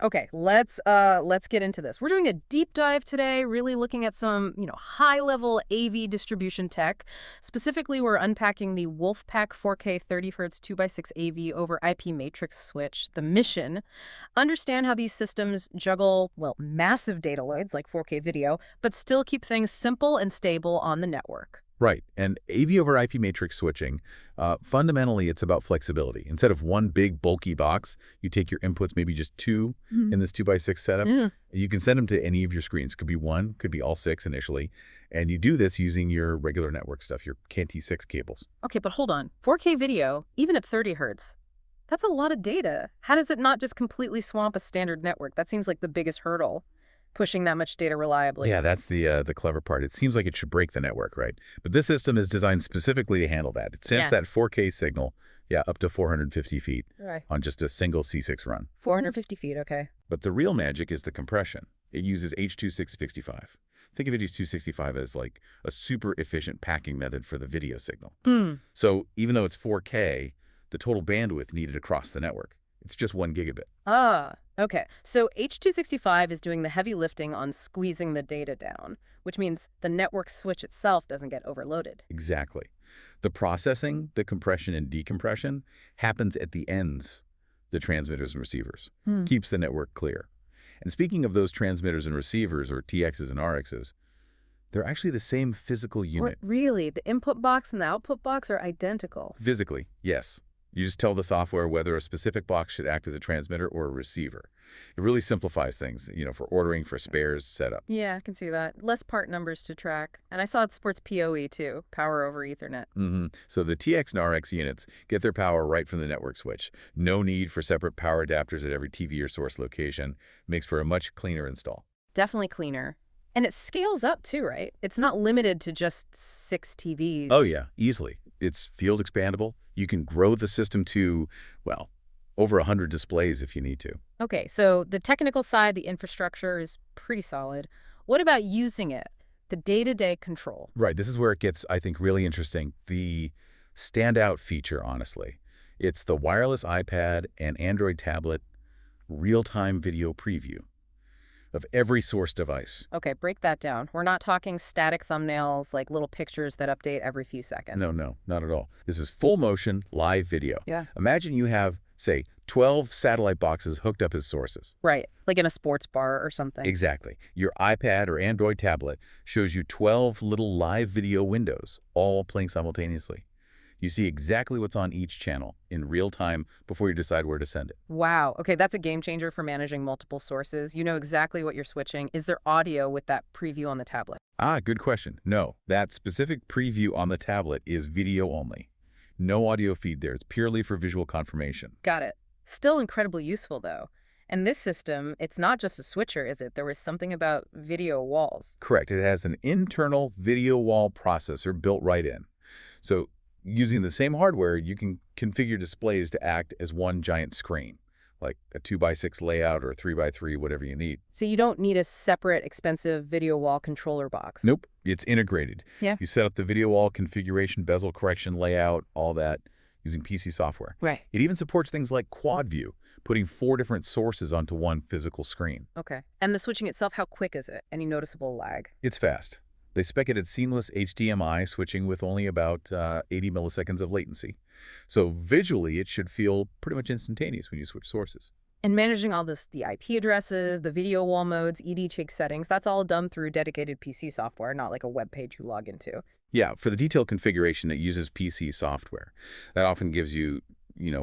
Okay, let's get into this. We're doing a deep dive today, really looking at some, high-level AV distribution tech. Specifically, we're unpacking the WolfPack 4K 30 Hz 2x6 AV over IP Matrix Switch, the mission. Understand how these systems juggle, well, massive data loads like 4K video, but still keep things simple and stable on the network. Right. And AV over IP matrix switching, fundamentally, it's about flexibility. Instead of one big bulky box, you take your inputs, maybe just two Mhm. in this 2x6 setup. Yeah. You can send them to any of your screens. Could be one, could be all six initially. And you do this using your regular network stuff, your CAN-T6 cables. Okay, but hold on. 4K video, even at 30 hertz, that's a lot of data. How does it not just completely swamp a standard network? That seems like the biggest hurdle, pushing that much data reliably. Yeah, that's the clever part. It seems like it should break the network, right? But this system is designed specifically to handle that. It sends Yeah. that 4K signal, up to 450 feet Right. on just a single C6 run. 450 feet, okay. But the real magic is the compression. It uses H.265. Think of H.265 as like a super efficient packing method for the video signal. So even though it's 4K, the total bandwidth needed across the network, it's just 1 gigabit. Ah, okay. So H.265 is doing the heavy lifting on squeezing the data down, which means the network switch itself doesn't get overloaded. Exactly. The processing, the compression and decompression happens at the ends, the transmitters and receivers. Keeps the network clear. And speaking of those transmitters and receivers, or TXs and RXs, they're actually the same physical unit. Really? The input box and the output box are identical? Physically, yes. You just tell the software whether a specific box should act as a transmitter or a receiver. It really simplifies things, for ordering, for spares, setup. Yeah, I can see that. Less part numbers to track. And I saw it supports PoE too, power over Ethernet. So the TX and RX units get their power right from the network switch. No need for separate power adapters at every TV or source location. Makes for a much cleaner install. Definitely cleaner. And it scales up too, right? It's not limited to just 6 TVs. Oh yeah, easily. It's field expandable. You can grow the system to, well, over 100 displays if you need to. Okay, so the technical side, the infrastructure is pretty solid. What about using it? The day-to-day control. Right, this is where it gets, I think, really interesting. The standout feature, honestly. It's the wireless iPad and Android tablet real-time video preview of every source device. Okay, break that down. We're not talking static thumbnails like little pictures that update every few seconds. No, not at all. This is full motion live video. Yeah. Imagine you have, say, 12 satellite boxes hooked up as sources. Right, like in a sports bar or something. Exactly. Your iPad or Android tablet shows you 12 little live video windows, all playing simultaneously. You see exactly what's on each channel in real time before you decide where to send it. Wow. Okay, that's a game changer for managing multiple sources. You know exactly what you're switching. Is there audio with that preview on the tablet? Good question. No, that specific preview on the tablet is video only. No audio feed there. It's purely for visual confirmation. Got it. Still incredibly useful, though. And this system, it's not just a switcher, is it? There was something about video walls. Correct. It has an internal video wall processor built right in. So using the same hardware, you can configure displays to act as one giant screen, like a 2x6 layout or a 3x3, whatever you need. So you don't need a separate, expensive video wall controller box. Nope, it's integrated. Yeah. You set up the video wall configuration, bezel correction, layout, all that using PC software. Right. It even supports things like quad view, putting 4 different sources onto one physical screen. Okay. And the switching itself, how quick is it? Any noticeable lag? It's fast. They spec it at seamless HDMI switching with only about 80 milliseconds of latency. So visually, it should feel pretty much instantaneous when you switch sources. And managing all this, the IP addresses, the video wall modes, ED-check settings, that's all done through dedicated PC software, not like a web page you log into. Yeah, for the detailed configuration, it uses PC software. That often gives you,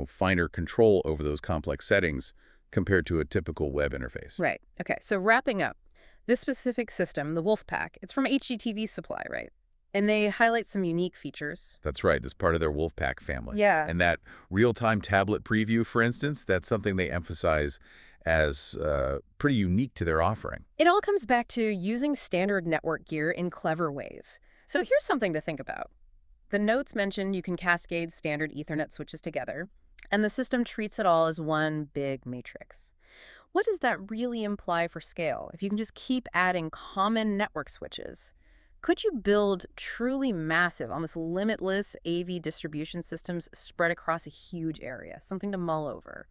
finer control over those complex settings compared to a typical web interface. Right. Okay, so wrapping up. This specific system, the WolfPack, it's from HDTV Supply, right? And they highlight some unique features. That's right. That's part of their WolfPack family. Yeah. And that real-time tablet preview, for instance, that's something they emphasize as pretty unique to their offering. It all comes back to using standard network gear in clever ways. So here's something to think about. The notes mentioned you can cascade standard Ethernet switches together, and the system treats it all as one big matrix. What does that really imply for scale? If you can just keep adding common network switches, could you build truly massive, almost limitless AV distribution systems spread across a huge area? Something to mull over.